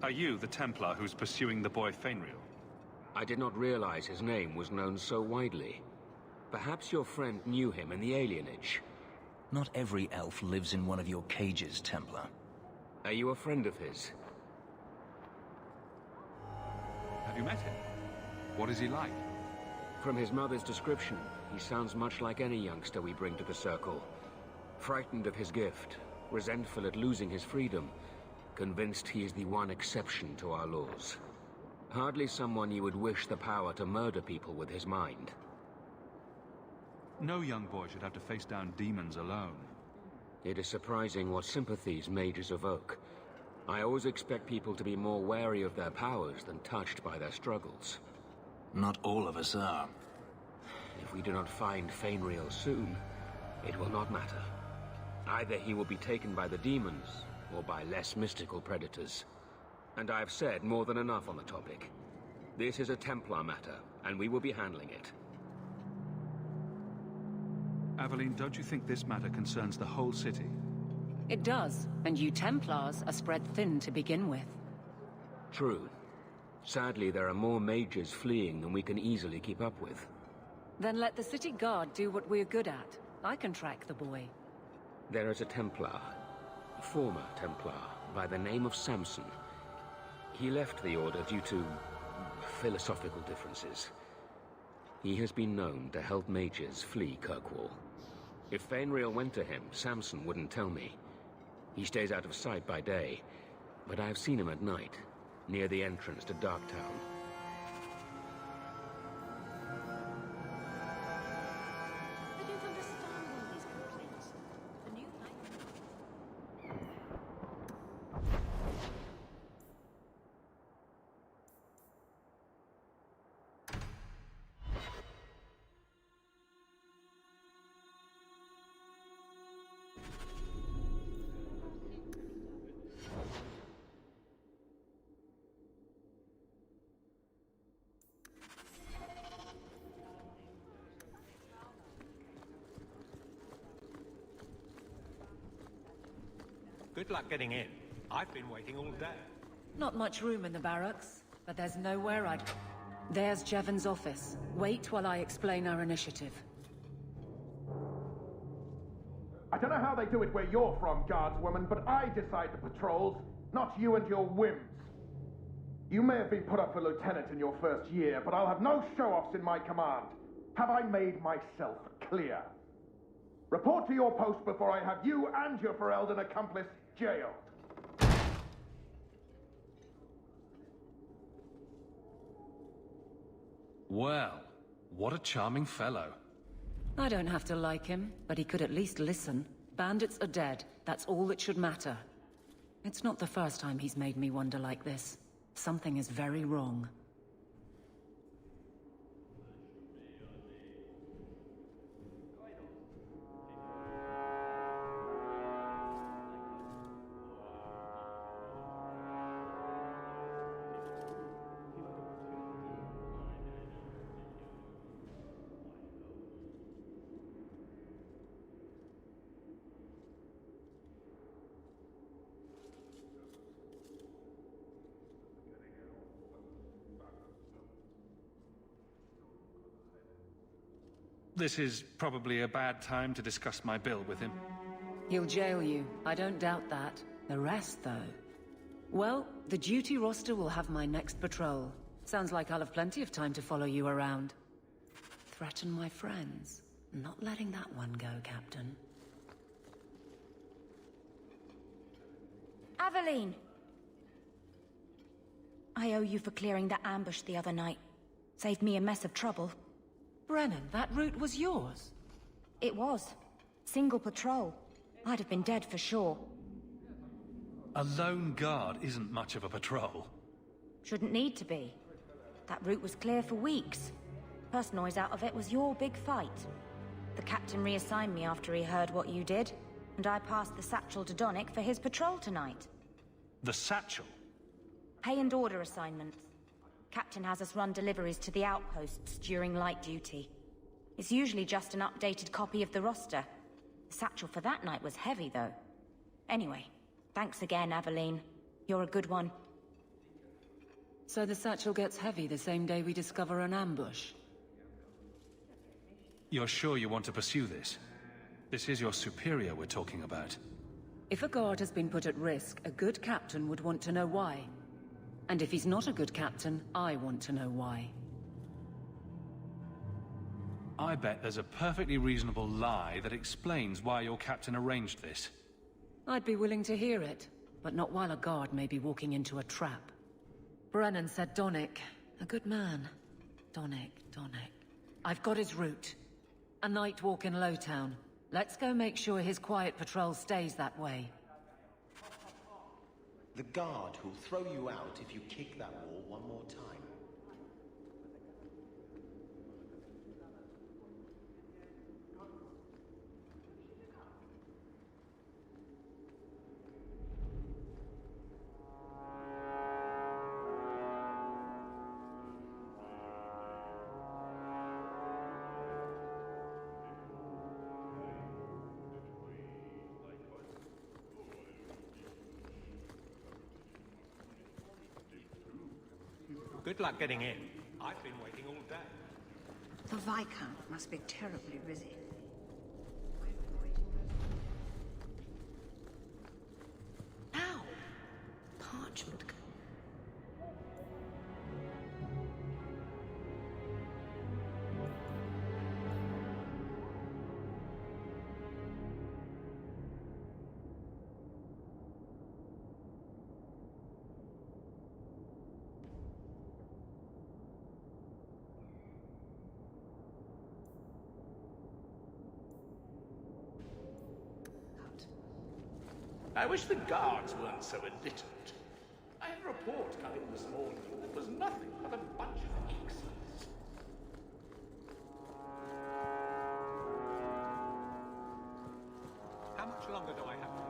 Are you the Templar who's pursuing the boy Fainriel? I did not realize his name was known so widely. Perhaps your friend knew him in the alienage. Not every elf lives in one of your cages, Templar. Are you a friend of his? Have you met him? What is he like? From his mother's description, he sounds much like any youngster we bring to the Circle. Frightened of his gift, resentful at losing his freedom, convinced he is the one exception to our laws. Hardly someone you would wish the power to murder people with his mind. No young boy should have to face down demons alone. It is surprising what sympathies mages evoke. I always expect people to be more wary of their powers than touched by their struggles. Not all of us are. If we do not find Fainriel soon, it will not matter. Either he will be taken by the demons, or by less mystical predators. And I have said more than enough on the topic. This is a Templar matter, and we will be handling it. Aveline, don't you think this matter concerns the whole city? It does, and you Templars are spread thin to begin with. True. Sadly, there are more mages fleeing than we can easily keep up with. Then let the city guard do what we're good at. I can track the boy. There is a Templar, a former Templar, by the name of Samson. He left the Order due to philosophical differences. He has been known to help mages flee Kirkwall. If Fainriel went to him, Samson wouldn't tell me. He stays out of sight by day, but I have seen him at night, near the entrance to Darktown. I don't understand all these complaints. The new Good luck getting in. I've been waiting all day. Not much room in the barracks, but there's nowhere I'd... There's Jevon's office. Wait while I explain our initiative. I don't know how they do it where you're from, guardswoman, but I decide the patrols, not you and your whims. You may have been put up for lieutenant in your first year, but I'll have no show-offs in my command. Have I made myself clear? Report to your post before I have you and your Ferelden accomplice jailed. Well, what a charming fellow. I don't have to like him, but he could at least listen. Bandits are dead. That's all that should matter. It's not the first time he's made me wonder like this. Something is very wrong. This is probably a bad time to discuss my bill with him. He'll jail you. I don't doubt that. The rest, though... Well, the duty roster will have my next patrol. Sounds like I'll have plenty of time to follow you around. Threaten my friends. Not letting that one go, Captain. Aveline! I owe you for clearing that ambush the other night. Saved me a mess of trouble. Brennan, that route was yours? It was. Single patrol. I'd have been dead for sure. A lone guard isn't much of a patrol. Shouldn't need to be. That route was clear for weeks. First noise out of it was your big fight. The captain reassigned me after he heard what you did, and I passed the satchel to Donnic for his patrol tonight. The satchel? Pay and order assignments. Captain has us run deliveries to the outposts during light duty. It's usually just an updated copy of the roster. The satchel for that night was heavy, though. Anyway, thanks again, Aveline. You're a good one. So the satchel gets heavy the same day we discover an ambush? You're sure you want to pursue this? This is your superior we're talking about. If a guard has been put at risk, a good captain would want to know why. And if he's not a good captain, I want to know why. I bet there's a perfectly reasonable lie that explains why your captain arranged this. I'd be willing to hear it, but not while a guard may be walking into a trap. Brennan said Donnic. A good man. Donnic. I've got his route. A night walk in Lowtown. Let's go make sure his quiet patrol stays that way. The guard who'll throw you out if you kick that wall one more time. Good luck getting in. I've been waiting all day. The Viscount must be terribly busy. Ow! Parchment. I wish the guards weren't so illiterate. I had a report coming this morning that was nothing but a bunch of X's. How much longer do I have to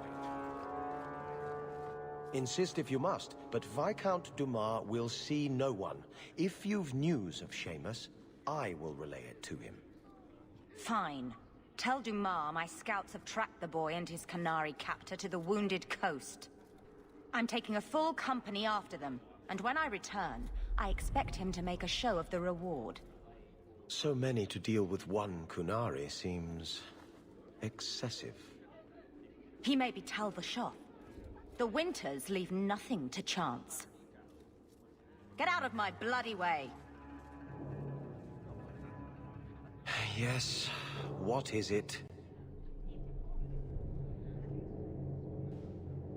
wait? Insist if you must, but Viscount Dumas will see no one. If you've news of Seamus, I will relay it to him. Fine. Tell Dumas my scouts have tracked the boy and his Qunari captor to the Wounded Coast. I'm taking a full company after them, and when I return, I expect him to make a show of the reward. So many to deal with one Qunari seems excessive. He may be Tal Vashoth. The Winters leave nothing to chance. Get out of my bloody way! Yes, what is it?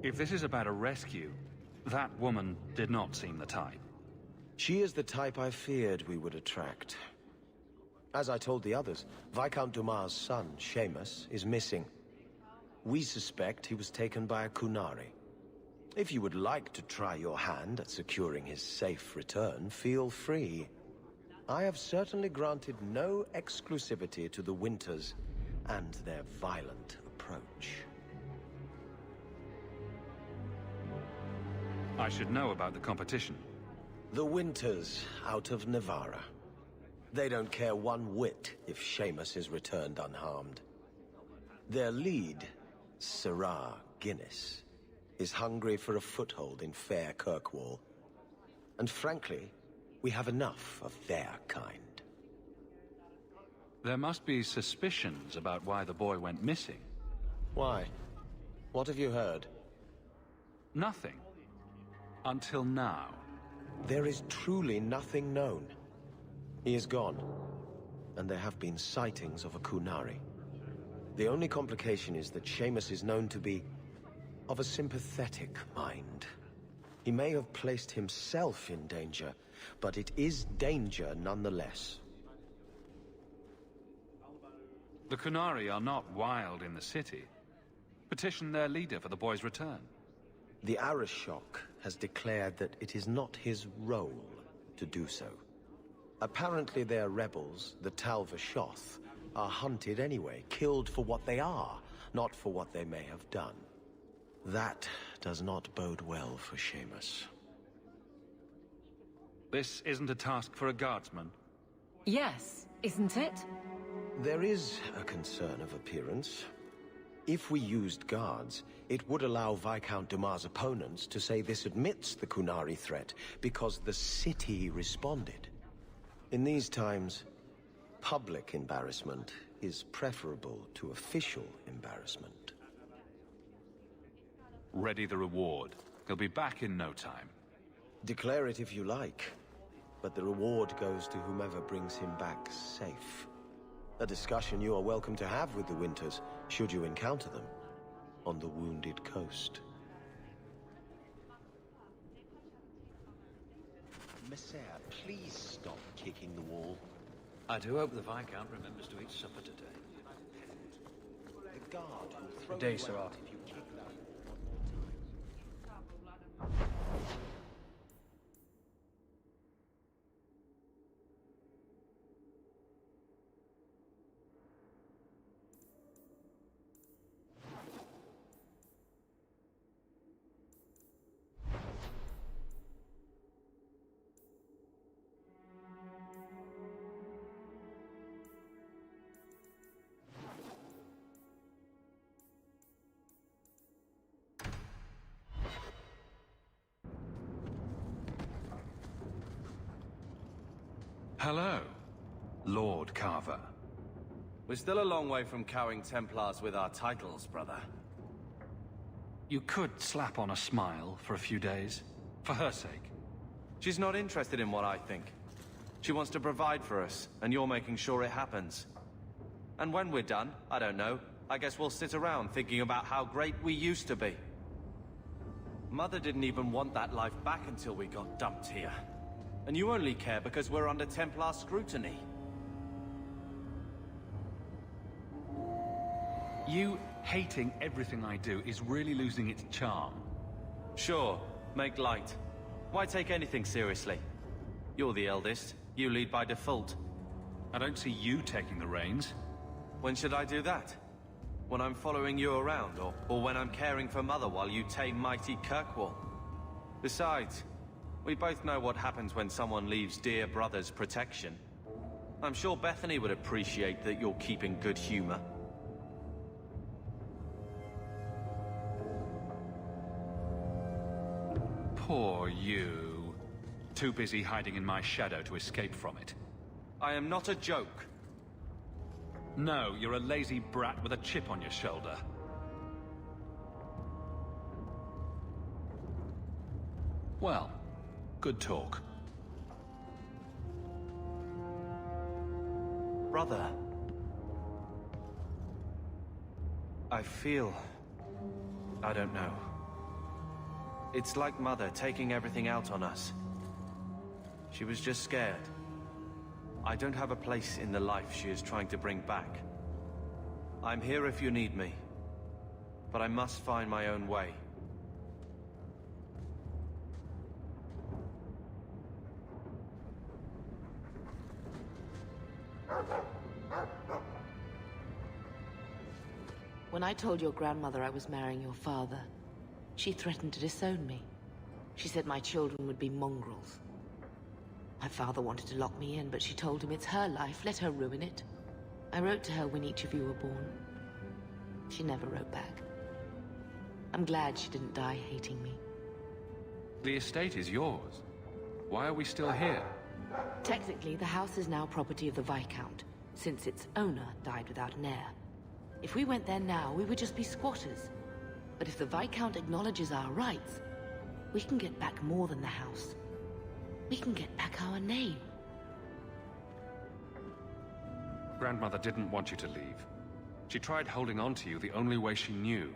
If this is about a rescue, that woman did not seem the type. She is the type I feared we would attract. As I told the others, Viscount Dumas' son, Seamus, is missing. We suspect he was taken by a Qunari. If you would like to try your hand at securing his safe return, feel free. I have certainly granted no exclusivity to the Winters and their violent approach. I should know about the competition. The Winters out of Nevarra. They don't care one whit if Seamus is returned unharmed. Their lead, Sirrah Guinness, is hungry for a foothold in fair Kirkwall. And frankly, we have enough of their kind. There must be suspicions about why the boy went missing. Why? What have you heard? Nothing. Until now. There is truly nothing known. He is gone, and there have been sightings of a Qunari. The only complication is that Seamus is known to be of a sympathetic mind. He may have placed himself in danger, but it is danger nonetheless. The Qunari are not wild in the city. Petition their leader for the boy's return. The Arishok has declared that it is not his role to do so. Apparently their rebels, the Tal Vashoth, are hunted anyway, killed for what they are, not for what they may have done. That does not bode well for Seamus. This isn't a task for a guardsman. Yes, isn't it? There is a concern of appearance. If we used guards, it would allow Viscount Dumas' opponents to say this admits the Qunari threat because the city responded. In these times, public embarrassment is preferable to official embarrassment. Ready the reward. He'll be back in no time. Declare it if you like, but the reward goes to whomever brings him back safe. A discussion you are welcome to have with the Winters, should you encounter them, on the Wounded Coast. Messere, please stop kicking the wall. I do hope the Viscount remembers to eat supper today. The guard will throw Good day, you Sir out Arthur. if you kick that. Hello, Lord Carver. We're still a long way from cowing Templars with our titles, brother. You could slap on a smile for a few days, for her sake. She's not interested in what I think. She wants to provide for us, and you're making sure it happens. And when we're done, I don't know, I guess we'll sit around thinking about how great we used to be. Mother didn't even want that life back until we got dumped here. And you only care because we're under Templar scrutiny. You hating everything I do is really losing its charm. Sure, make light. Why take anything seriously? You're the eldest. You lead by default. I don't see you taking the reins. When should I do that? When I'm following you around, or when I'm caring for Mother while you tame mighty Kirkwall? Besides, we both know what happens when someone leaves dear brother's protection. I'm sure Bethany would appreciate that you're keeping good humor. Poor you. Too busy hiding in my shadow to escape from it. I am not a joke. No, you're a lazy brat with a chip on your shoulder. Well, good talk. Brother. I feel... I don't know. It's like Mother taking everything out on us. She was just scared. I don't have a place in the life she is trying to bring back. I'm here if you need me, but I must find my own way. When I told your grandmother I was marrying your father, she threatened to disown me. She said my children would be mongrels. My father wanted to lock me in, but she told him it's her life, let her ruin it. I wrote to her when each of you were born. She never wrote back. I'm glad she didn't die hating me. The estate is yours. Why are we still here? Technically, the house is now property of the Viscount, since its owner died without an heir. If we went there now, we would just be squatters. But if the Viscount acknowledges our rights, we can get back more than the house. We can get back our name. Grandmother didn't want you to leave. She tried holding on to you the only way she knew.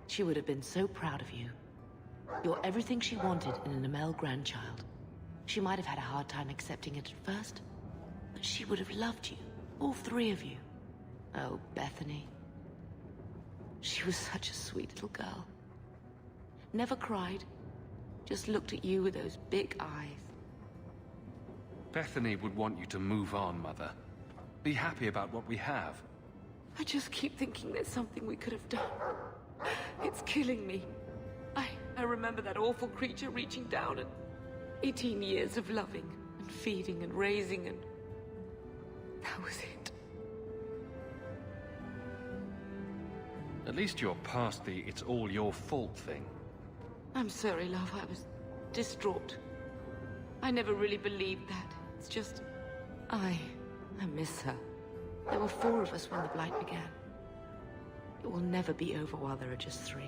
She would have been so proud of you. You're everything she wanted in an Amel grandchild. She might have had a hard time accepting it at first, but she would have loved you, all three of you. Oh, Bethany. She was such a sweet little girl. Never cried, just looked at you with those big eyes. Bethany would want you to move on, Mother. Be happy about what we have. I just keep thinking there's something we could have done. It's killing me. I remember that awful creature reaching down and 18 years of loving and feeding and raising, and that was it. At least you're past the it's all your fault thing. I'm sorry, love. I was distraught. I never really believed that. It's just... I miss her. There were 4 of us when the Blight began. It will never be over while there are just 3.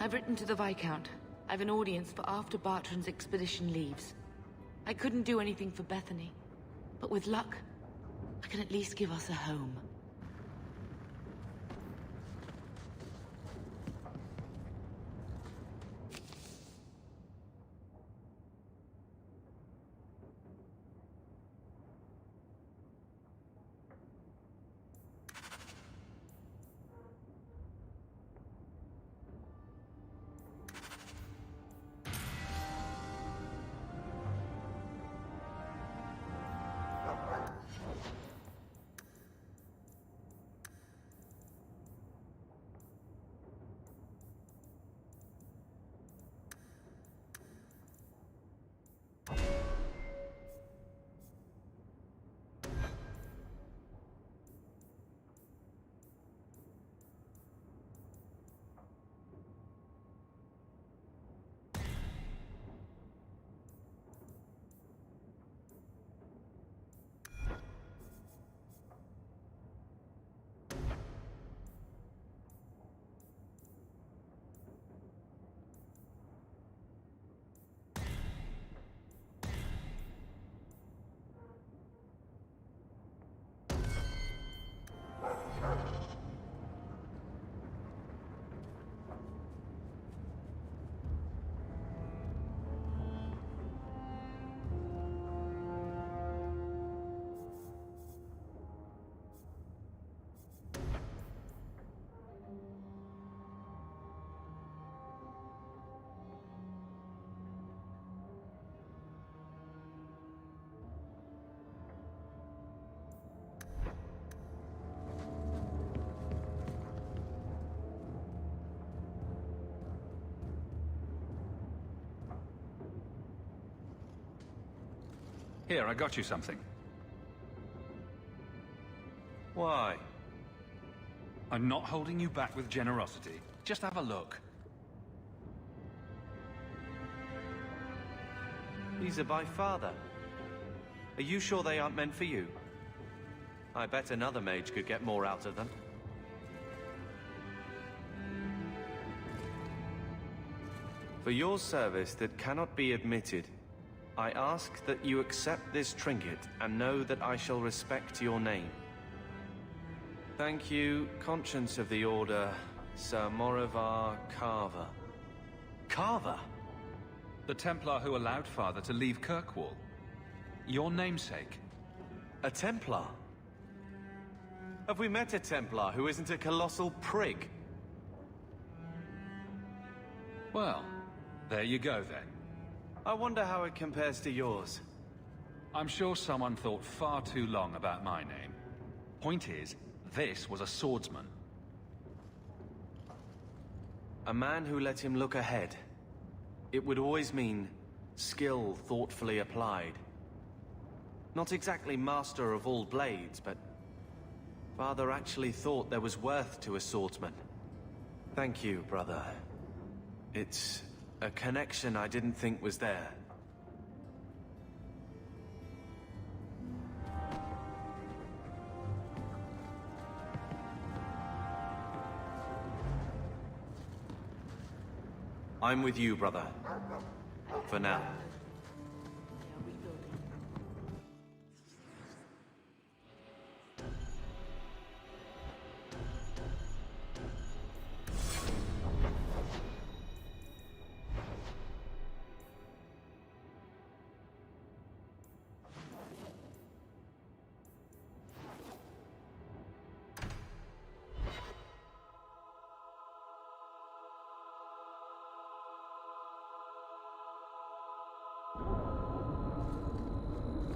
I've written to the Viscount. I've an audience for after Bartrand's expedition leaves. I couldn't do anything for Bethany, but with luck, I can at least give us a home. Here, I got you something. Why? I'm not holding you back with generosity. Just have a look. These are by Father. Are you sure they aren't meant for you? I bet another mage could get more out of them. For your service that cannot be admitted, I ask that you accept this trinket and know that I shall respect your name. Thank you, Conscience of the Order, Sir Morivar Carver. Carver? The Templar who allowed Father to leave Kirkwall. Your namesake. A Templar? Have we met a Templar who isn't a colossal prig? Well, there you go then. I wonder how it compares to yours. I'm sure someone thought far too long about my name. Point is, this was a swordsman. A man who let him look ahead. It would always mean skill thoughtfully applied. Not exactly master of all blades, but Father actually thought there was worth to a swordsman. Thank you, brother. It's a connection I didn't think was there. I'm with you, brother. For now.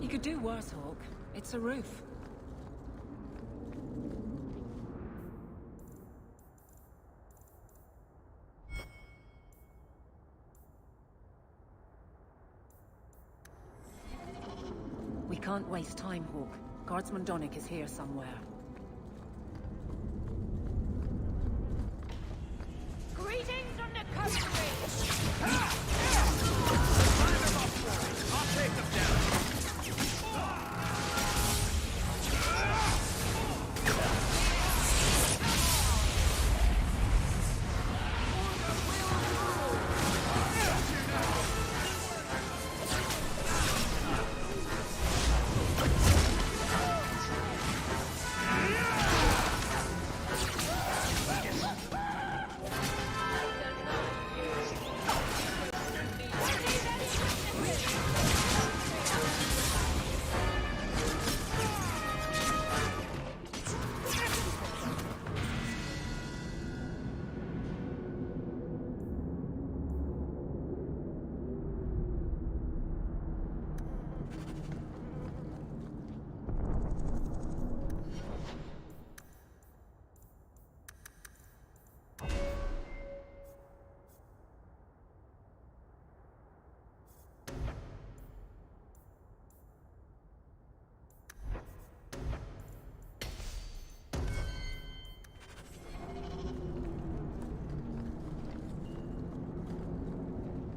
You could do worse, Hawk. It's a roof. We can't waste time, Hawk. Guardsman Donnic is here somewhere.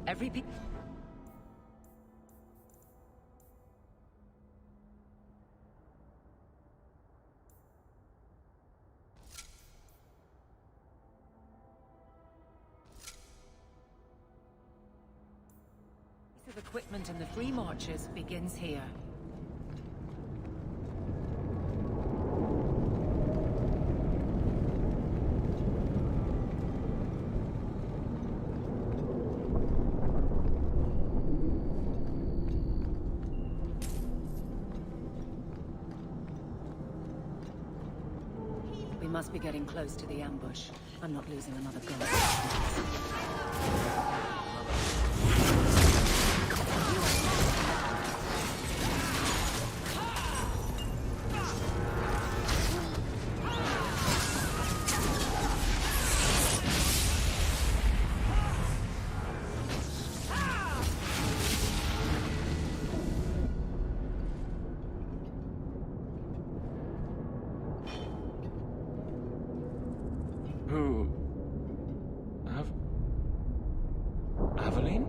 Every pe- of equipment in the Free Marches begins here. We must be getting close to the ambush. I'm not losing another gun. Aveline?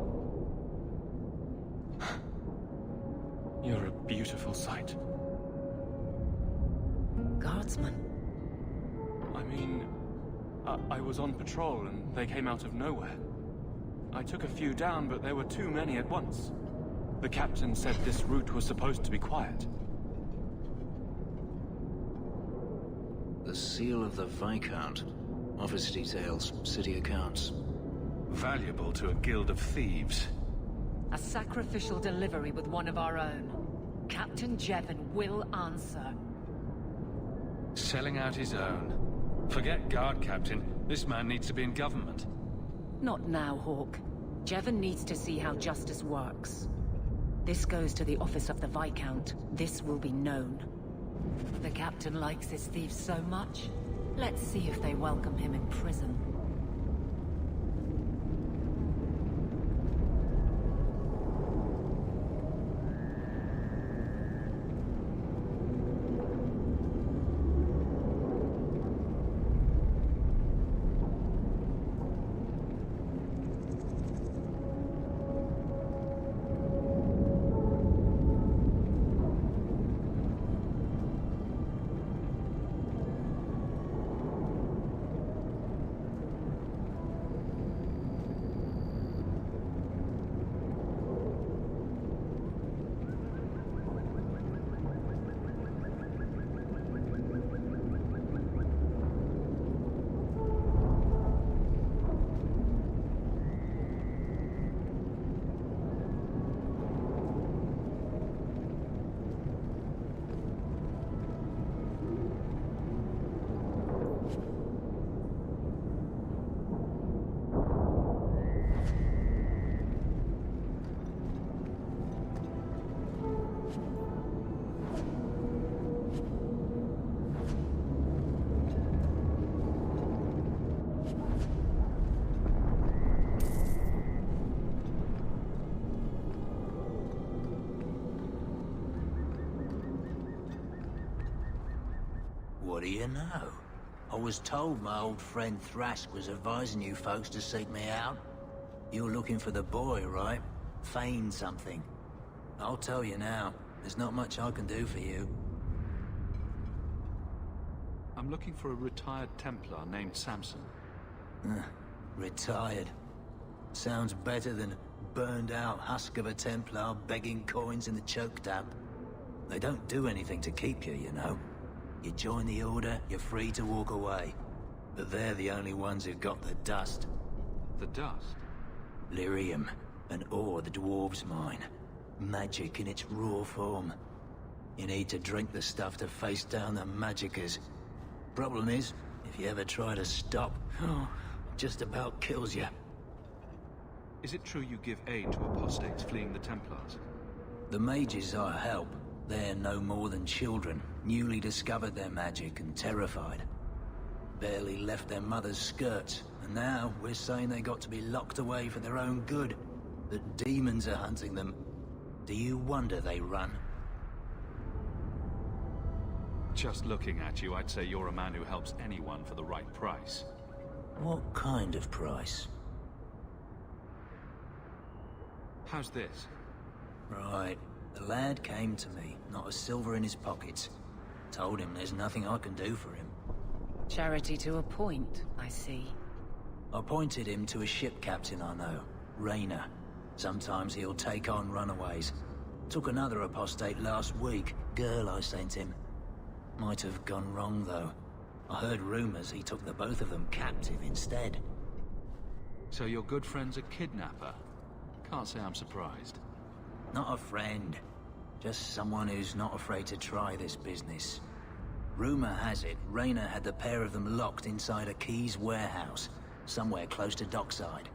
You're a beautiful sight. Guardsman? I mean, I was on patrol and they came out of nowhere. I took a few down, but there were too many at once. The captain said this route was supposed to be quiet. The seal of the Viscount. Office details, city accounts. Valuable to a guild of thieves. A sacrificial delivery with one of our own. Captain Jevon will answer. Selling out his own. Forget guard captain. This man needs to be in government. Not now, Hawke. Jevon needs to see how justice works. This goes to the office of the Viscount. This will be known. The captain likes his thieves so much. Let's see if they welcome him in prison. What do you know? I was told my old friend Thrask was advising you folks to seek me out. You're looking for the boy, right? Feign something. I'll tell you now, there's not much I can do for you. I'm looking for a retired Templar named Samson. Retired. Sounds better than burned out husk of a Templar begging coins in the choke damp. They don't do anything to keep you, you know. You join the Order, you're free to walk away. But they're the only ones who've got the dust. The dust? Lyrium, an ore the dwarves mine. Magic in its raw form. You need to drink the stuff to face down the magicers. Problem is, if you ever try to stop, just about kills you. Is it true you give aid to apostates fleeing the Templars? The mages I help, they're no more than children, newly discovered their magic and terrified. Barely left their mother's skirts, and now we're saying they got to be locked away for their own good. That demons are hunting them. Do you wonder they run? Just looking at you, I'd say you're a man who helps anyone for the right price. What kind of price? How's this? Right. The lad came to me, not a silver in his pockets. Told him there's nothing I can do for him. Charity to a point, I see. I pointed him to a ship captain I know, Rayner. Sometimes he'll take on runaways. Took another apostate last week, girl I sent him. Might have gone wrong, though. I heard rumors he took the both of them captive instead. So your good friend's a kidnapper? Can't say I'm surprised. Not a friend. Just someone who's not afraid to try this business. Rumor has it, Rayner had the pair of them locked inside a Keys warehouse, somewhere close to dockside.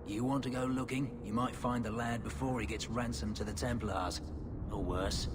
You want to go looking, you might find the lad before he gets ransomed to the Templars. Or worse.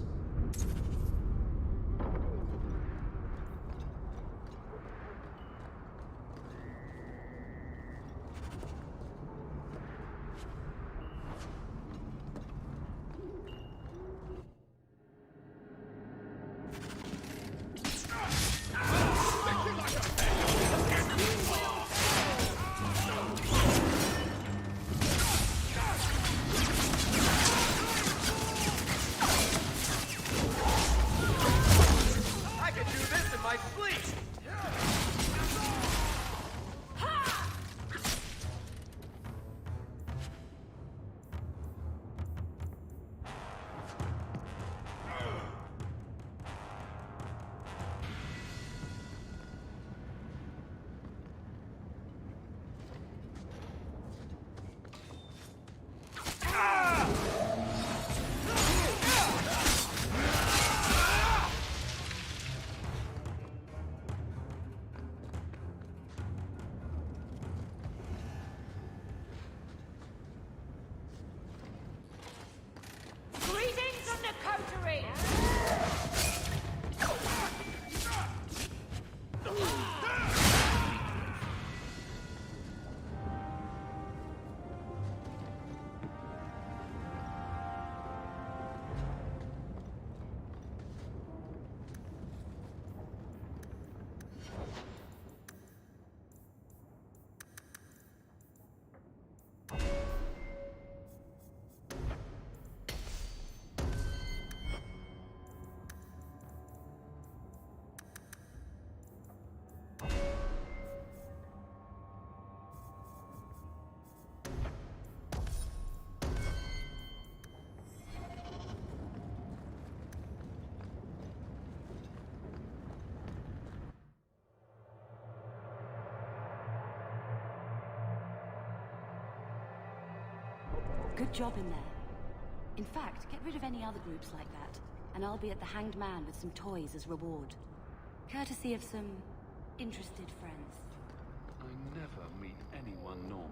Good job in there. In fact, get rid of any other groups like that, and I'll be at the Hanged Man with some toys as reward. Courtesy of some interested friends. I never meet anyone normal.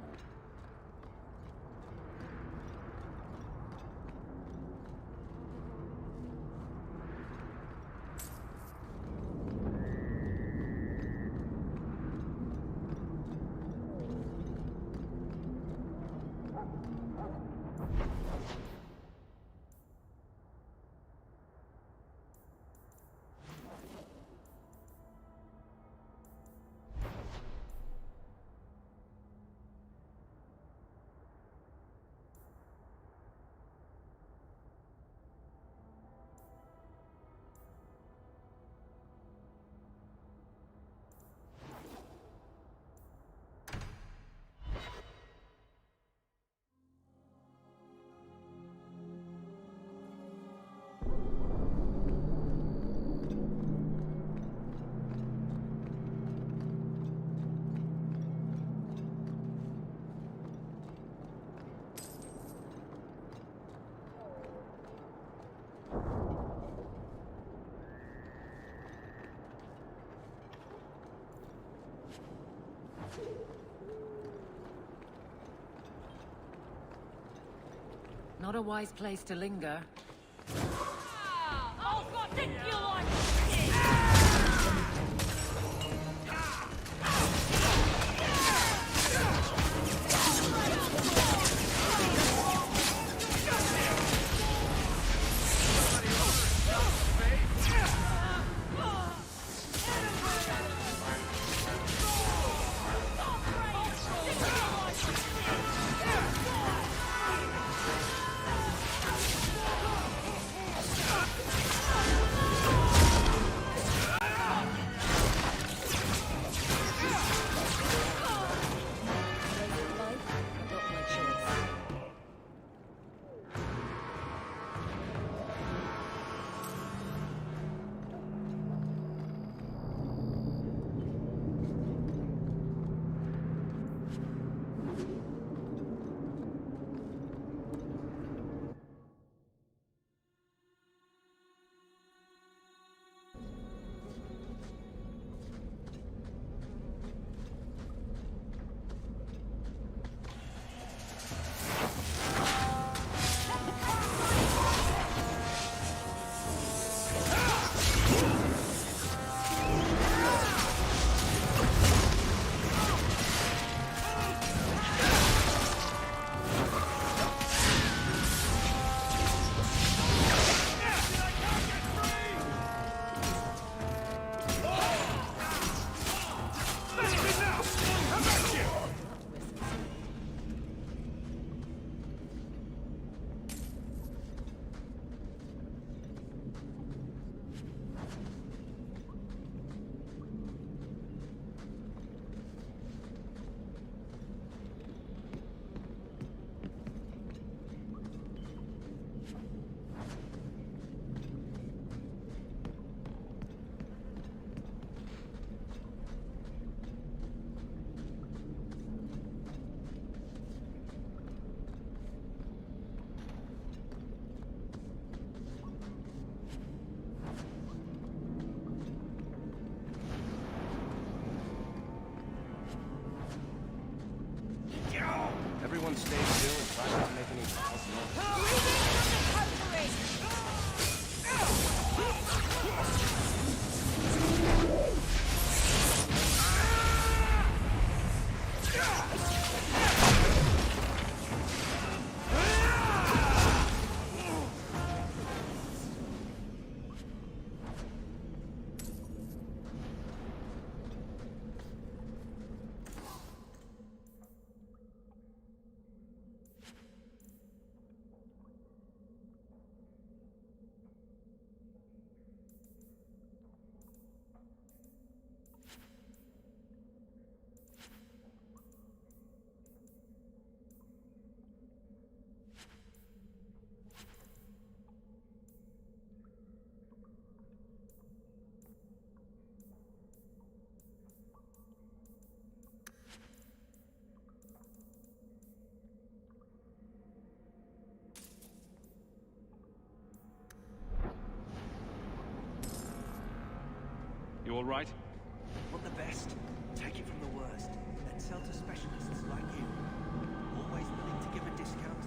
Not a wise place to linger. Oh, God, think you like all right? Want the best? Take it from the worst. Then sell to specialists like you. Always willing to give a discount.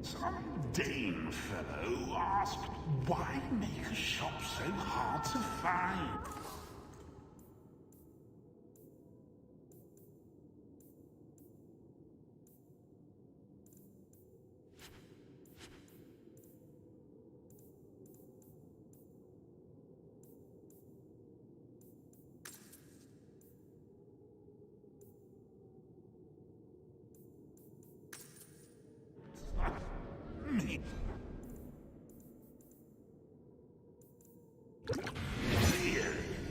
Some Dane fellow asked, why make a shop so hard to find? Me. Really?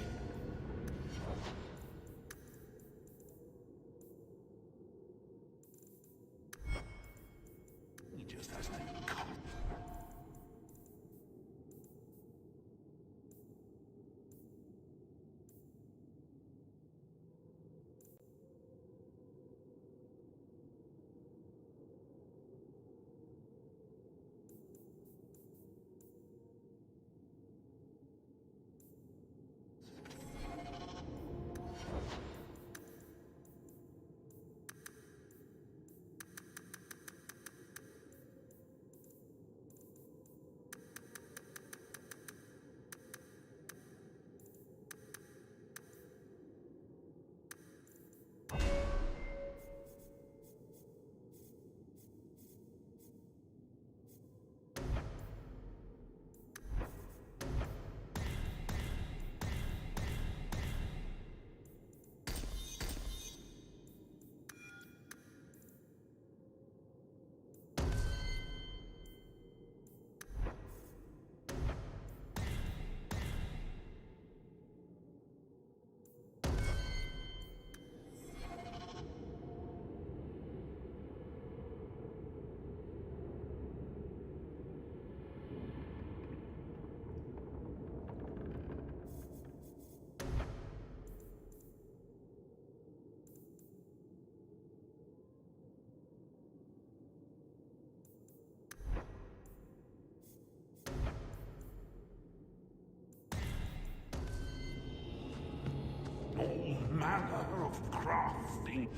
manner of crafting.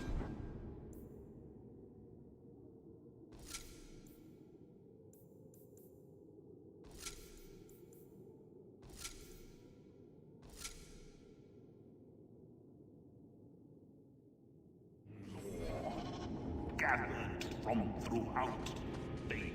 Gathered from throughout Beta.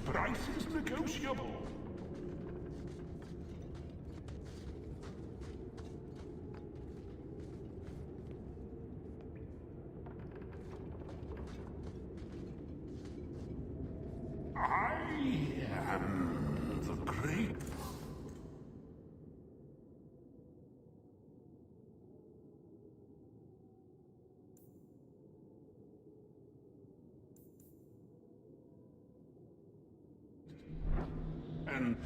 Price is negotiable. I am the great... and...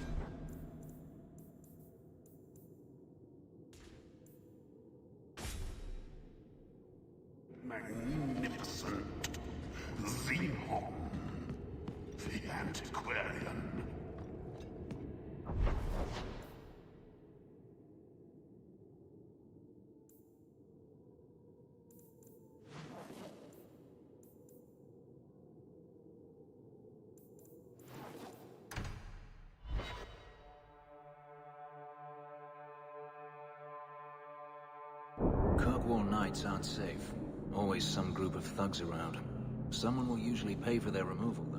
magnificent Xenon, the antiquarian. Kirkwall nights aren't safe. Always some group of thugs around. Someone will usually pay for their removal, though.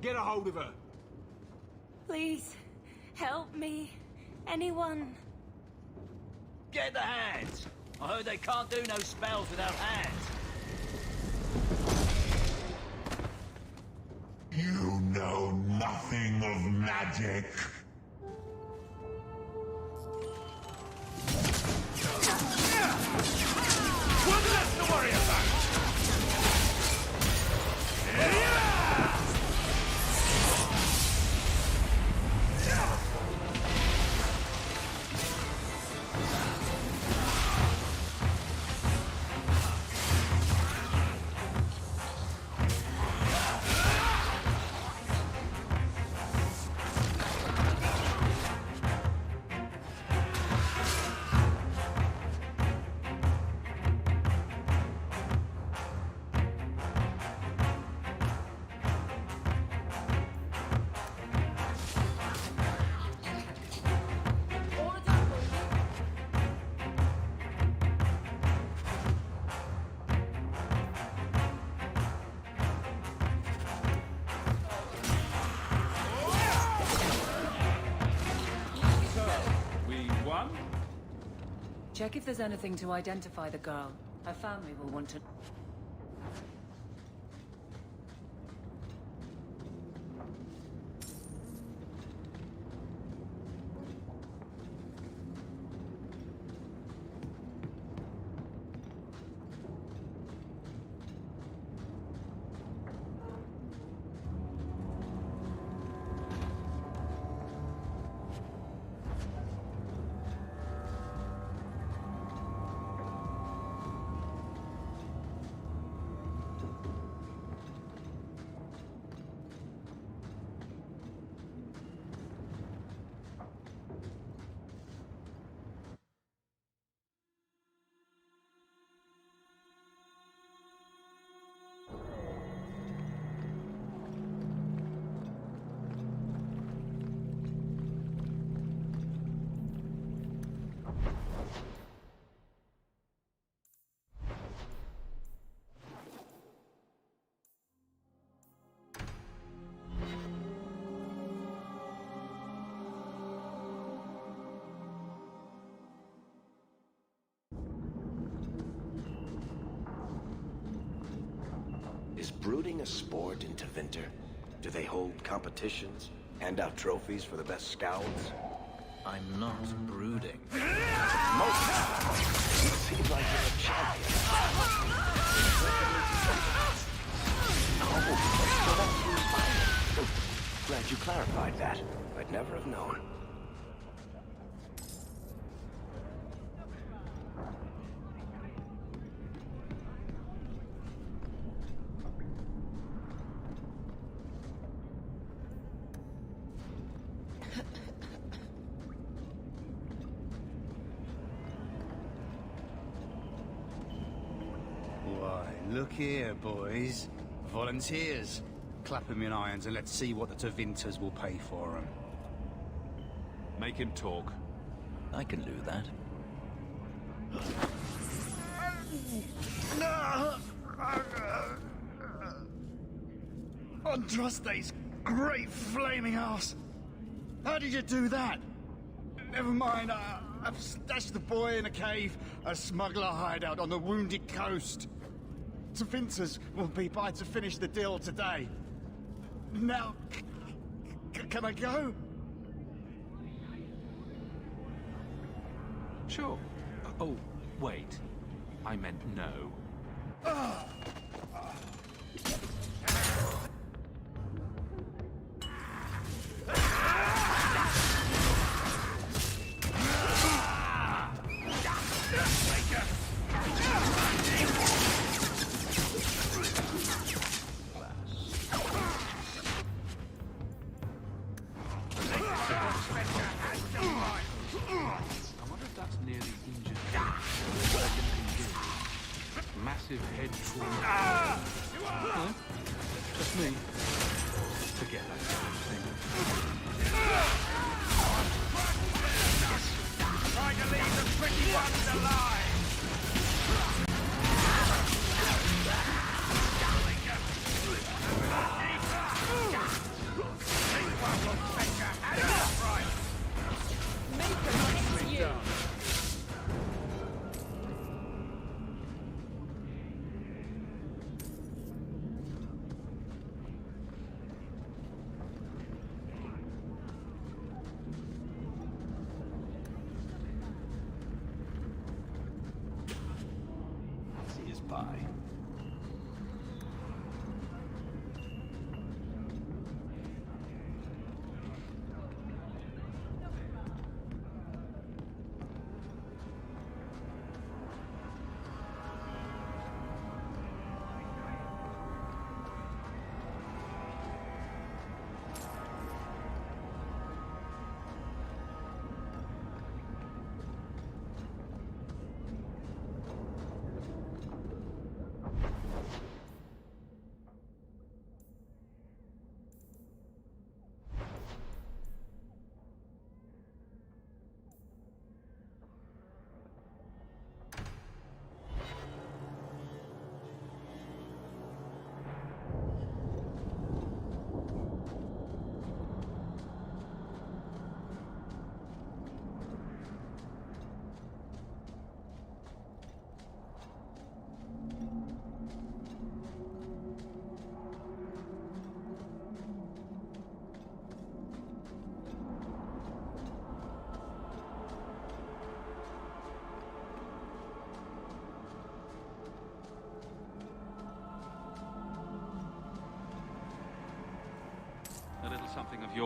Get a hold of her. Please, help me. Anyone. Get the hands. I heard they can't do no spells without hands. You know nothing of magic. Check if there's anything to identify the girl. Her family will want to... Is brooding a sport in Tevinter? Do they hold competitions? Hand out trophies for the best scouts? I'm not brooding. Seems like you're a champion. Glad you clarified that. I'd never have known. Look here, boys. Volunteers. Clap 'em in irons and let's see what the Tevinters will pay for them. Make him talk. I can do that. Andraste's great flaming ass! How did you do that? Never mind, I've stashed the boy in a cave, a smuggler hideout on the Wounded Coast. Tevinters will be by to finish the deal today. Now, can I go? Sure. Oh, wait. I meant no. Massive head trauma. Huh? Just me. Forget that kind of thing. Trying to leave the pretty ones alive! Bye.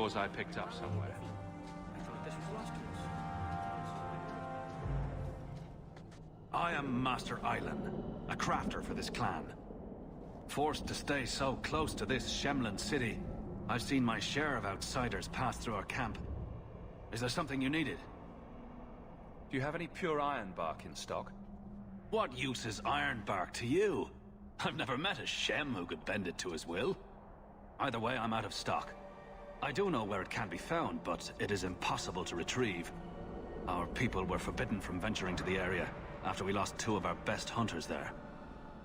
yours I picked up somewhere. I thought this was lost to us. I am Master Island, a crafter for this clan. Forced to stay so close to this Shemlin city, I've seen my share of outsiders pass through our camp. Is there something you needed? Do you have any pure iron bark in stock? What use is iron bark to you? I've never met a Shem who could bend it to his will. Either way, I'm out of stock. I do know where it can be found, but it is impossible to retrieve. Our people were forbidden from venturing to the area after we lost 2 of our best hunters there.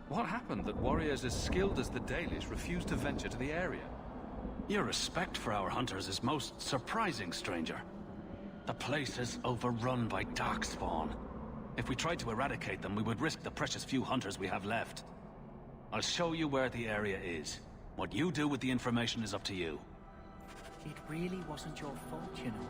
What happened that warriors as skilled as the Dailies refused to venture to the area? Your respect for our hunters is most surprising, stranger. The place is overrun by darkspawn. If we tried to eradicate them, we would risk the precious few hunters we have left. I'll show you where the area is. What you do with the information is up to you. It really wasn't your fault, you know.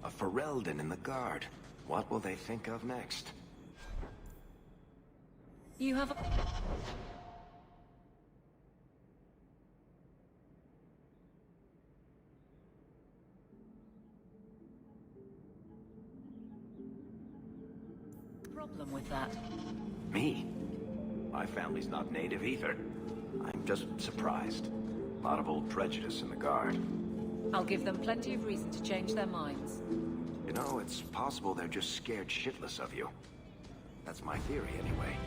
A Ferelden in the Guard. What will they think of next? You have a... problem with that? Me? My family's not native either. I'm just surprised. A lot of old prejudice in the Guard. I'll give them plenty of reason to change their minds. You know, it's possible they're just scared shitless of you. That's my theory, anyway.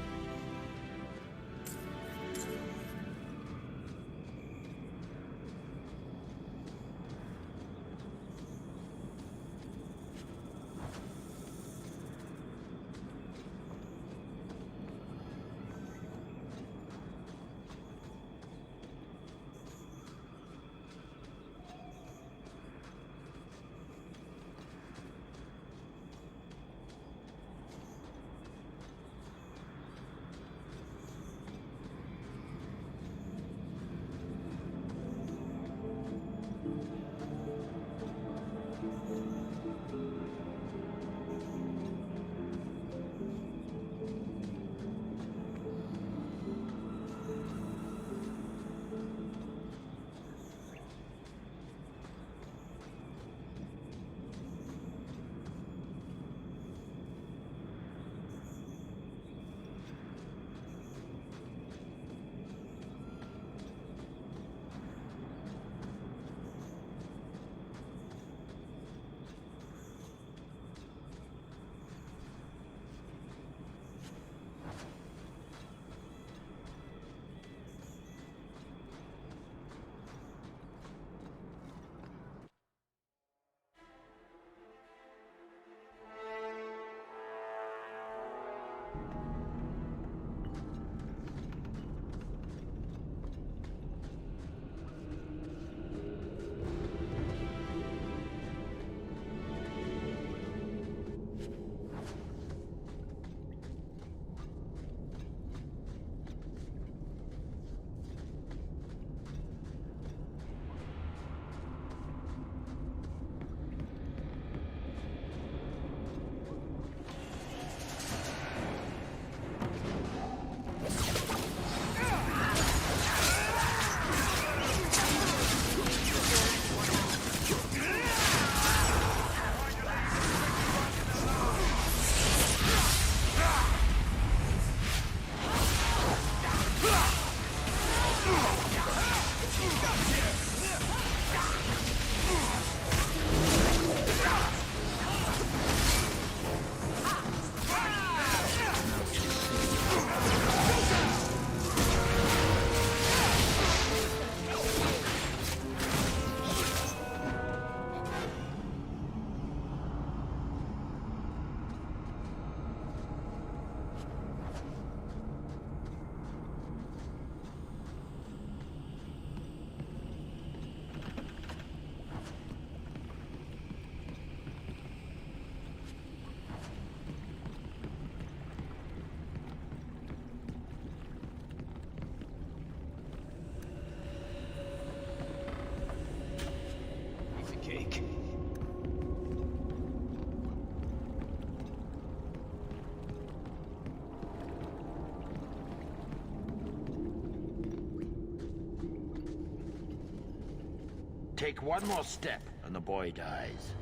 Take one more step, and the boy dies.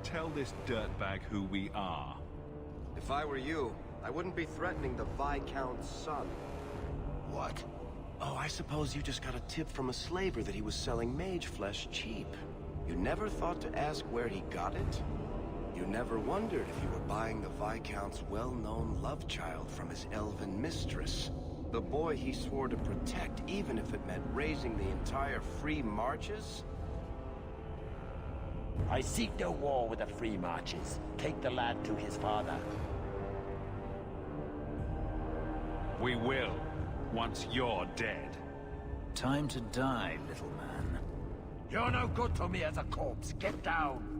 Tell this dirtbag who we are. If I were you, I wouldn't be threatening the Viscount's son. What? Oh, I suppose you just got a tip from a slaver that he was selling mage flesh cheap. You never thought to ask where he got it? You never wondered if you were buying the Viscount's well-known love child from his elven mistress? The boy he swore to protect, even if it meant raising the entire Free Marches? I seek no war with the Free Marches. Take the lad to his father. We will, once you're dead. Time to die, little man. You're no good to me as a corpse. Get down.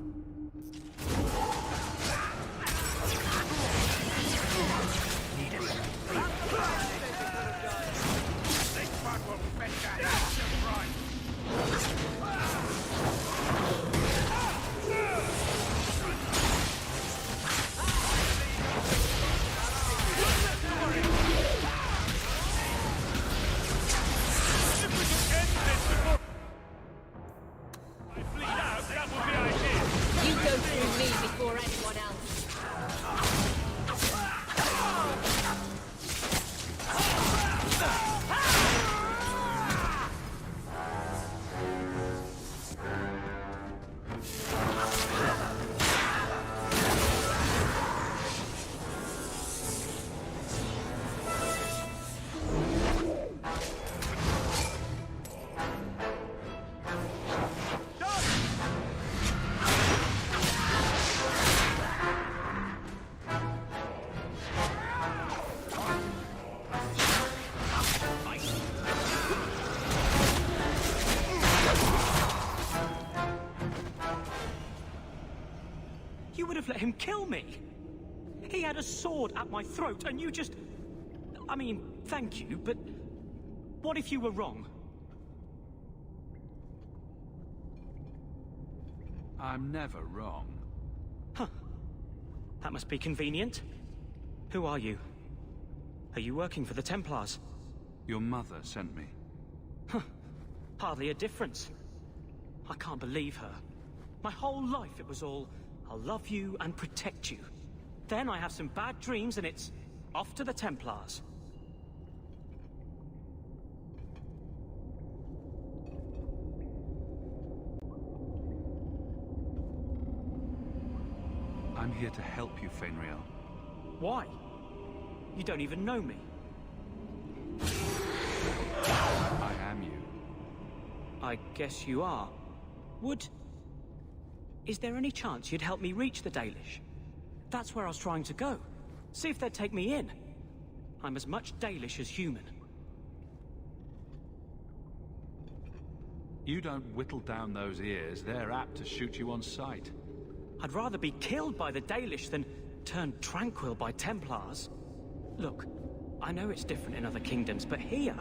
I bleed out, that will be ideal. let him kill me. He had a sword at my throat, and you just... I mean, thank you, but what if you were wrong? I'm never wrong. Huh. That must be convenient. Who are you? Are you working for the Templars? Your mother sent me. Huh. Hardly a difference. I can't believe her. My whole life it was all, I'll love you and protect you. Then I have some bad dreams and it's off to the Templars. I'm here to help you, Feynriel. Why? You don't even know me. I am you. I guess you are. Is there any chance you'd help me reach the Dalish? That's where I was trying to go. See if they'd take me in. I'm as much Dalish as human. You don't whittle down those ears, they're apt to shoot you on sight. I'd rather be killed by the Dalish than turned tranquil by Templars. Look, I know it's different in other kingdoms, but here,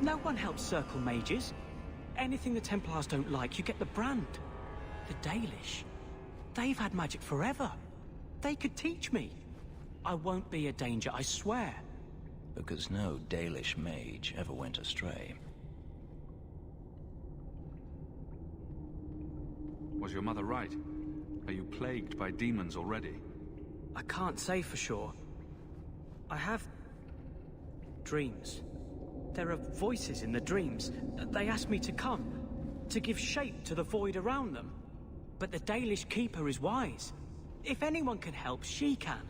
no one helps circle mages. Anything the Templars don't like, you get the brand. The Dalish, they've had magic forever. They could teach me. I won't be a danger, I swear. Because no Dalish mage ever went astray. Was your mother right? Are you plagued by demons already? I can't say for sure. I have dreams. There are voices in the dreams. They ask me to come, to give shape to the void around them. But the Dalish Keeper is wise. If anyone can help, she can.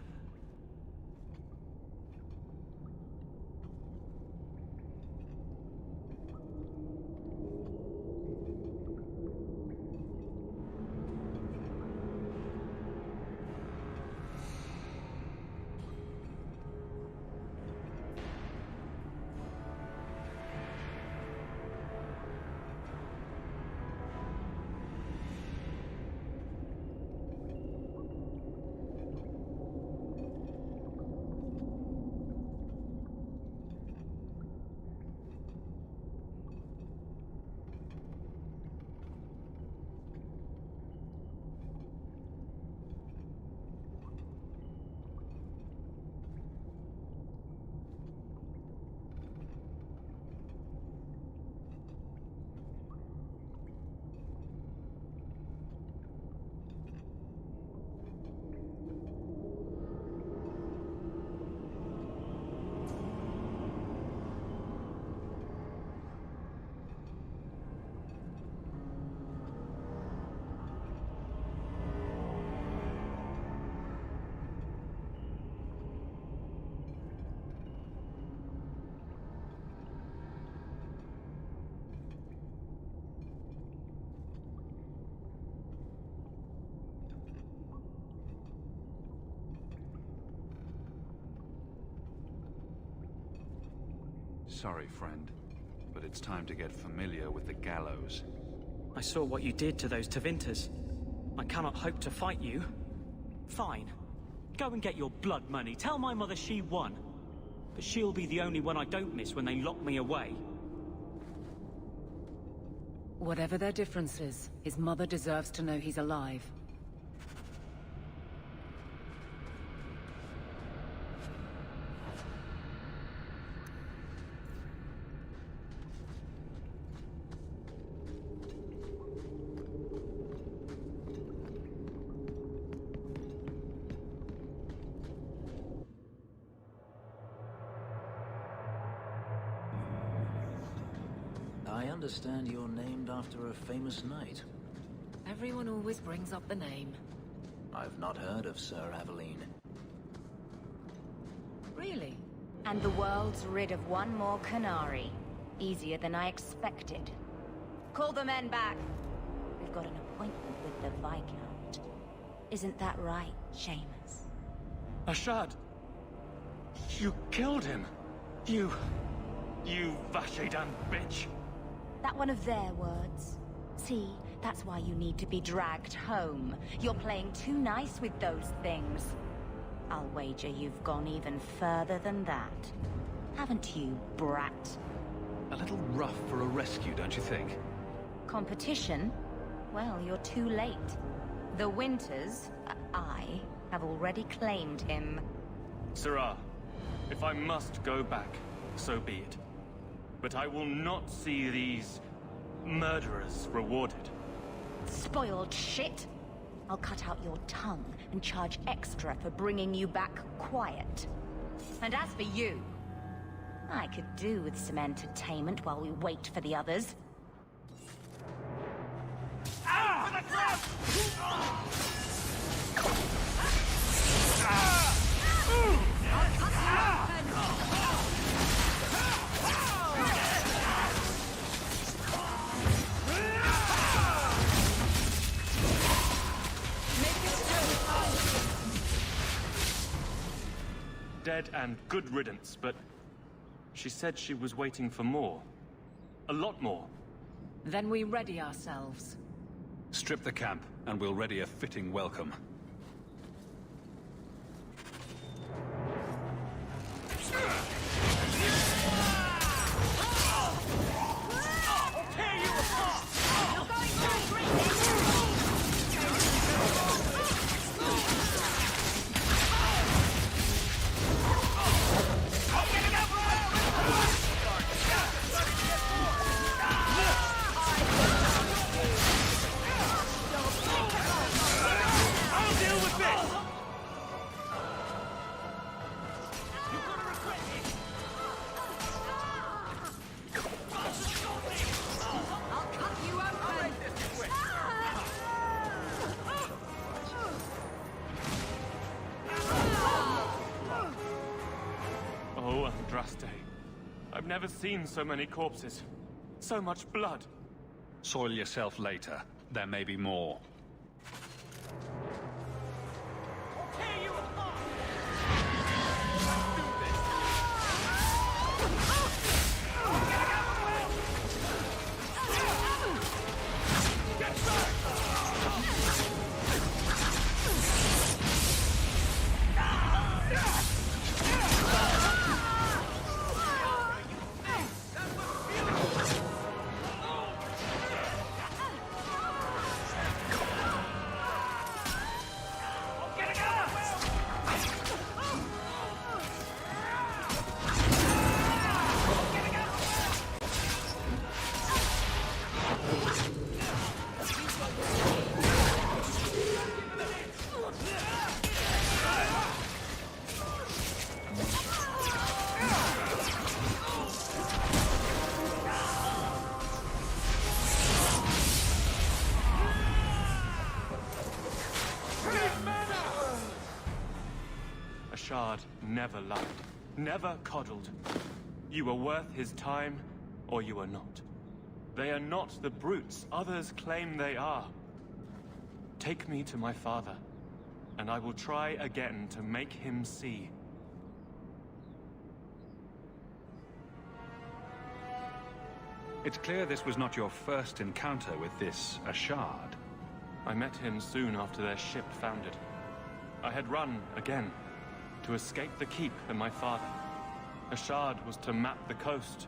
Sorry, friend, but it's time to get familiar with the gallows. I saw what you did to those Tevinters. I cannot hope to fight you. Fine. Go and get your blood money. Tell my mother she won. But she'll be the only one I don't miss when they lock me away. Whatever their differences, his mother deserves to know he's alive. I understand you're named after a famous knight. Everyone always brings up the name. I've not heard of Sir Aveline. Really? And the world's rid of one more Canary. Easier than I expected. Call the men back. We've got an appointment with the Viscount. Isn't that right, Seamus? Ashad! You killed him! You Vashedan bitch! That one of their words. See, That's why you need to be dragged home. You're playing too nice with those things. I'll wager you've gone even further than that. Haven't you, brat? A little rough for a rescue, don't you think? Competition? Well, you're too late. The Winters, I, have already claimed him. Sirrah, if I must go back, so be it. But I will not see these murderers rewarded. Spoiled shit! I'll cut out your tongue and charge extra for bringing you back quiet. And as for you, I could do with some entertainment while we wait for the others. Dead and good riddance, but she said she was waiting for more. A lot more. Then we ready ourselves. Strip the camp, and we'll ready a fitting welcome. I've never seen so many corpses. So much blood. Soil yourself later. There may be more. Ashad never lied, never coddled. You were worth his time, or you are not. They are not the brutes others claim they are. Take me to my father, and I will try again to make him see. It's clear this was not your first encounter with this Ashad. I met him soon after their ship foundered. I had run again, to escape the keep and my father. Ashad was to map the coast,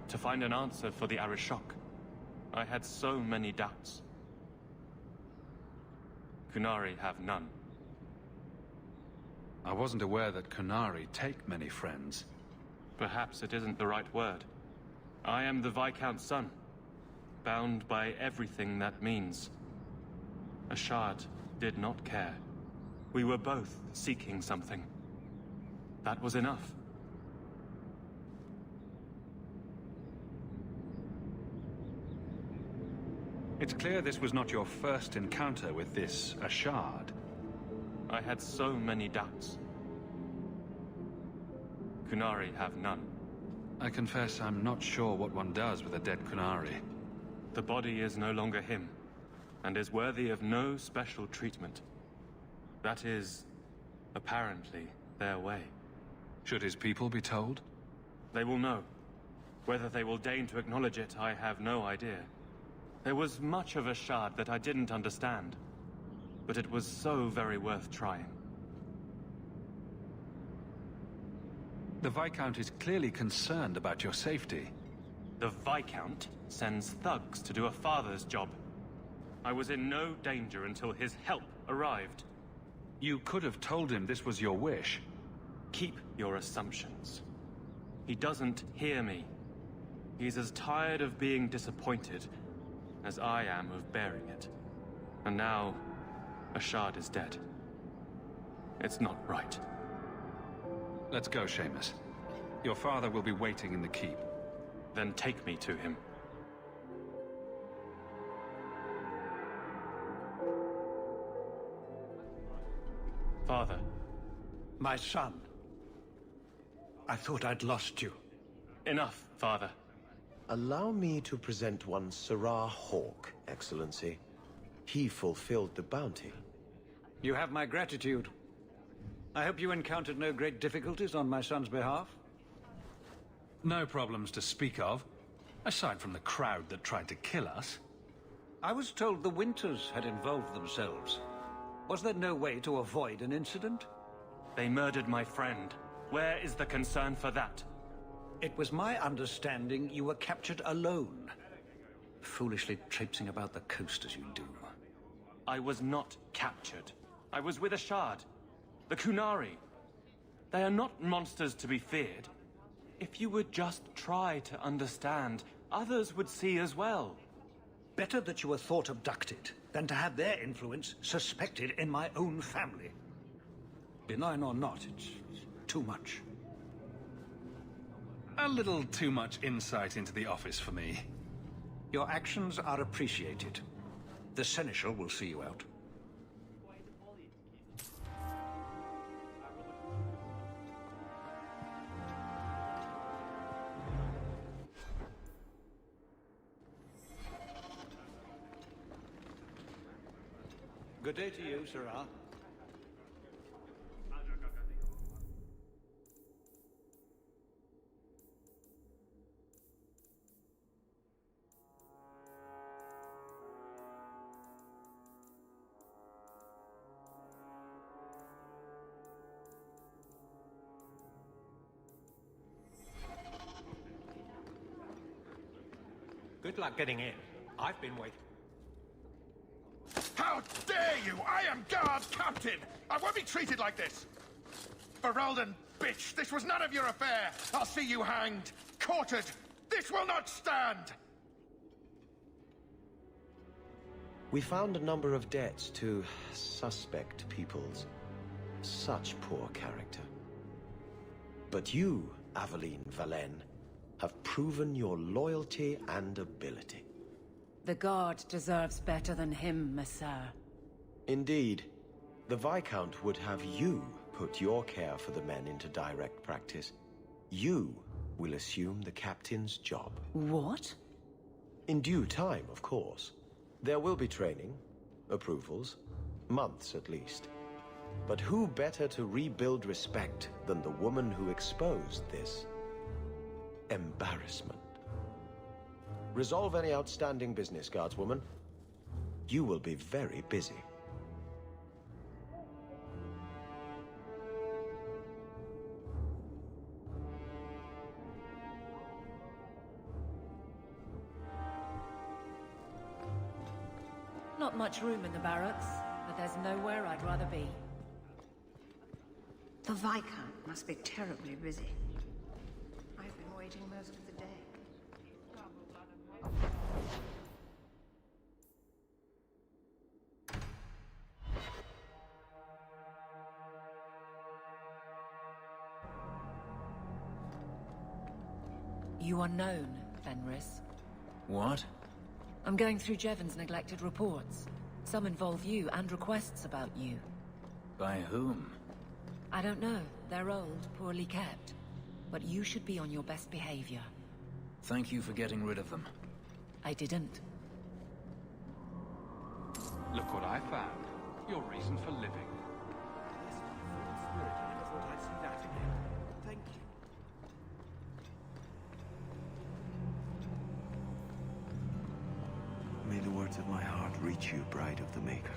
to find an answer for the Arishok. I had so many doubts. Qunari have none. I wasn't aware that Qunari take many friends. Perhaps it isn't the right word. I am the Viscount's son, bound by everything that means. Ashad did not care. We were both seeking something. That was enough. It's clear this was not your first encounter with this Ashad. I had so many doubts. Qunari have none. I confess I'm not sure what one does with a dead Qunari. The body is no longer him, and is worthy of no special treatment. That is, apparently, their way. Should his people be told? They will know. Whether they will deign to acknowledge it, I have no idea. There was much of Ashad that I didn't understand, but it was so very worth trying. The Viscount is clearly concerned about your safety. The Viscount sends thugs to do a father's job. I was in no danger until his help arrived. You could have told him this was your wish. Keep your assumptions. He doesn't hear me. He's as tired of being disappointed as I am of bearing it. And now, Ashad is dead. It's not right. Let's go, Seamus. Your father will be waiting in the keep. Then take me to him. Father. My son. I thought I'd lost you. Enough, Father. Allow me to present one Sirrah Hawke, Excellency. He fulfilled the bounty. You have my gratitude. I hope you encountered no great difficulties on my son's behalf? No problems to speak of, aside from the crowd that tried to kill us. I was told the Winters had involved themselves. Was there no way to avoid an incident? They murdered my friend. Where is the concern for that? It was my understanding you were captured alone. Foolishly traipsing about the coast as you do. I was not captured. I was with Ashad. The Qunari. They are not monsters to be feared. If you would just try to understand, others would see as well. Better that you were thought abducted than to have their influence suspected in my own family. Benign or not, it's too much. A little too much insight into the office for me. Your actions are appreciated. The Seneschal will see you out. Good day to you, Sirrah. Good luck getting in. I've been waiting. How dare you! I am Guard Captain! I won't be treated like this! Ferelden, bitch! This was none of your affair! I'll see you hanged! Quartered! This will not stand! We found a number of debts to suspect peoples. Such poor character. But you, Aveline Valen, have proven your loyalty and ability. The Guard deserves better than him, Messere. Indeed. The Viscount would have you put your care for the men into direct practice. You will assume the captain's job. What? In due time, of course. There will be training, approvals, months at least. But who better to rebuild respect than the woman who exposed this embarrassment? Resolve any outstanding business, Guardswoman. You will be very busy. Not much room in the barracks, but there's nowhere I'd rather be. The Viscount must be terribly busy. I've been waiting most of the day. You are known, Fenris. What? I'm going through Jevon's neglected reports. Some involve you and requests about you. By whom? I don't know. They're old, poorly kept. But you should be on your best behavior. Thank you for getting rid of them. I didn't. Look what I found. Your reason for living. Thank you. May words of my heart reach you, Bride of the Maker.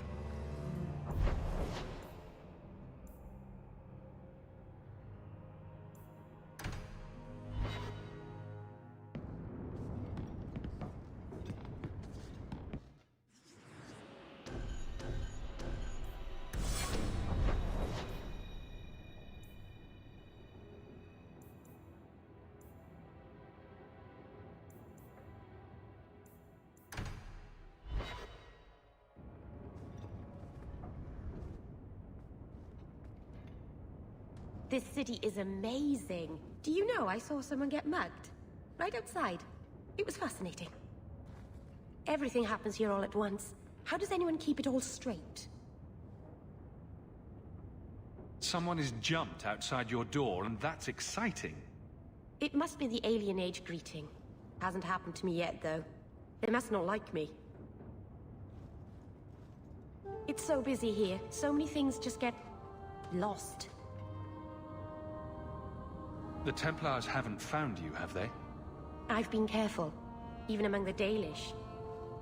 This city is amazing. Do you know I saw someone get mugged? Right outside. It was fascinating. Everything happens here all at once. How does anyone keep it all straight? Someone has jumped outside your door, and that's exciting. It must be the alien age greeting. Hasn't happened to me yet, though. They must not like me. It's so busy here. So many things just get lost. The Templars haven't found you, have they? I've been careful, even among the Dalish.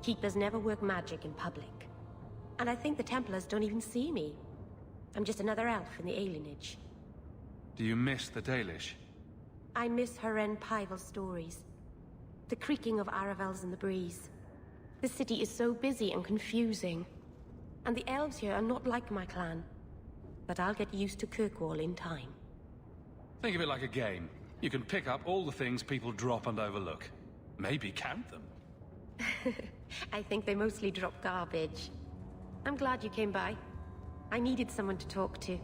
Keepers never work magic in public. And I think the Templars don't even see me. I'm just another elf in the alienage. Do you miss the Dalish? I miss Haren Pyval's stories. The creaking of Aravels in the breeze. The city is so busy and confusing. And the elves here are not like my clan. But I'll get used to Kirkwall in time. Think of it like a game. You can pick up all the things people drop and overlook. Maybe count them. I think they mostly drop garbage. I'm glad you came by. I needed someone to talk to.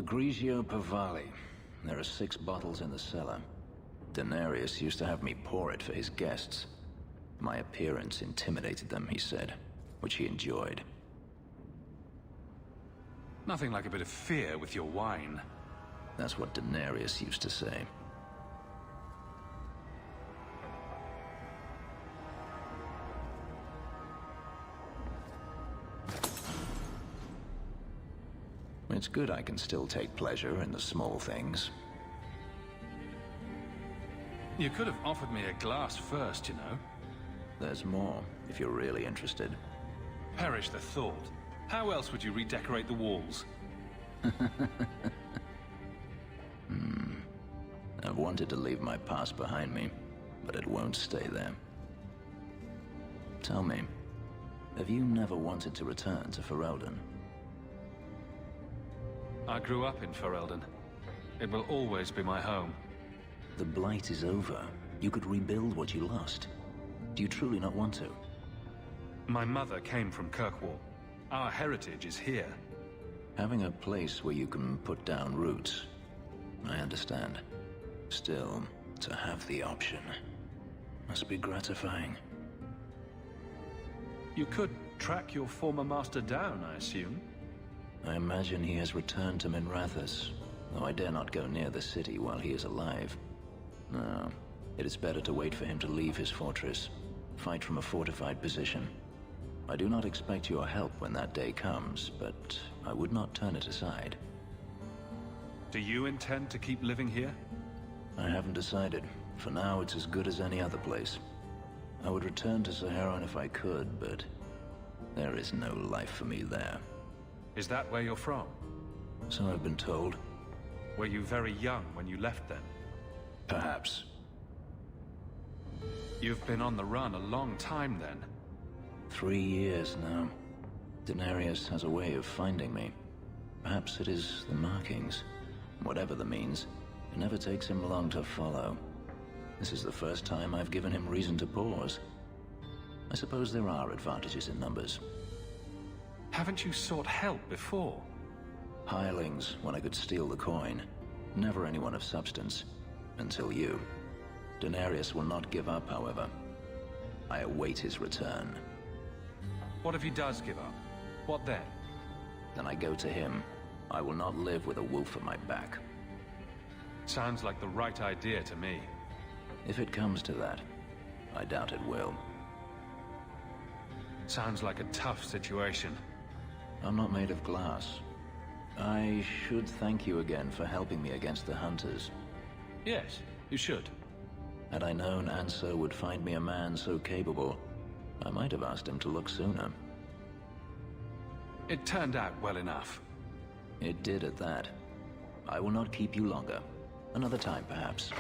Grigio Pavali. There are 6 bottles in the cellar. Denarius used to have me pour it for his guests. My appearance intimidated them, he said, which he enjoyed. Nothing like a bit of fear with your wine. That's what Denarius used to say. It's good I can still take pleasure in the small things. You could have offered me a glass first, you know. There's more, if you're really interested. Perish the thought. How else would you redecorate the walls? I've wanted to leave my past behind me, but it won't stay there. Tell me, have you never wanted to return to Ferelden? I grew up in Ferelden. It will always be my home. The Blight is over. You could rebuild what you lost. Do you truly not want to? My mother came from Kirkwall. Our heritage is here. Having a place where you can put down roots, I understand. Still, to have the option must be gratifying. You could track your former master down, I assume? I imagine he has returned to Minrathous, though I dare not go near the city while he is alive. No, it is better to wait for him to leave his fortress, fight from a fortified position. I do not expect your help when that day comes, but I would not turn it aside. Do you intend to keep living here? I haven't decided. For now, it's as good as any other place. I would return to Saharan if I could, but there is no life for me there. Is that where you're from? So I've been told. Were you very young when you left then? Perhaps. You've been on the run a long time then. 3 years now. Denarius has a way of finding me. Perhaps it is the markings. Whatever the means, it never takes him long to follow. This is the first time I've given him reason to pause. I suppose there are advantages in numbers. Haven't you sought help before? Hirelings, when I could steal the coin. Never anyone of substance. Until you. Daenerys will not give up, however. I await his return. What if he does give up? What then? Then I go to him. I will not live with a wolf at my back. Sounds like the right idea to me. If it comes to that, I doubt it will. Sounds like a tough situation. I'm not made of glass. I should thank you again for helping me against the Hunters. Yes, you should. Had I known Ansar would find me a man so capable, I might have asked him to look sooner. It turned out well enough. It did at that. I will not keep you longer. Another time, perhaps.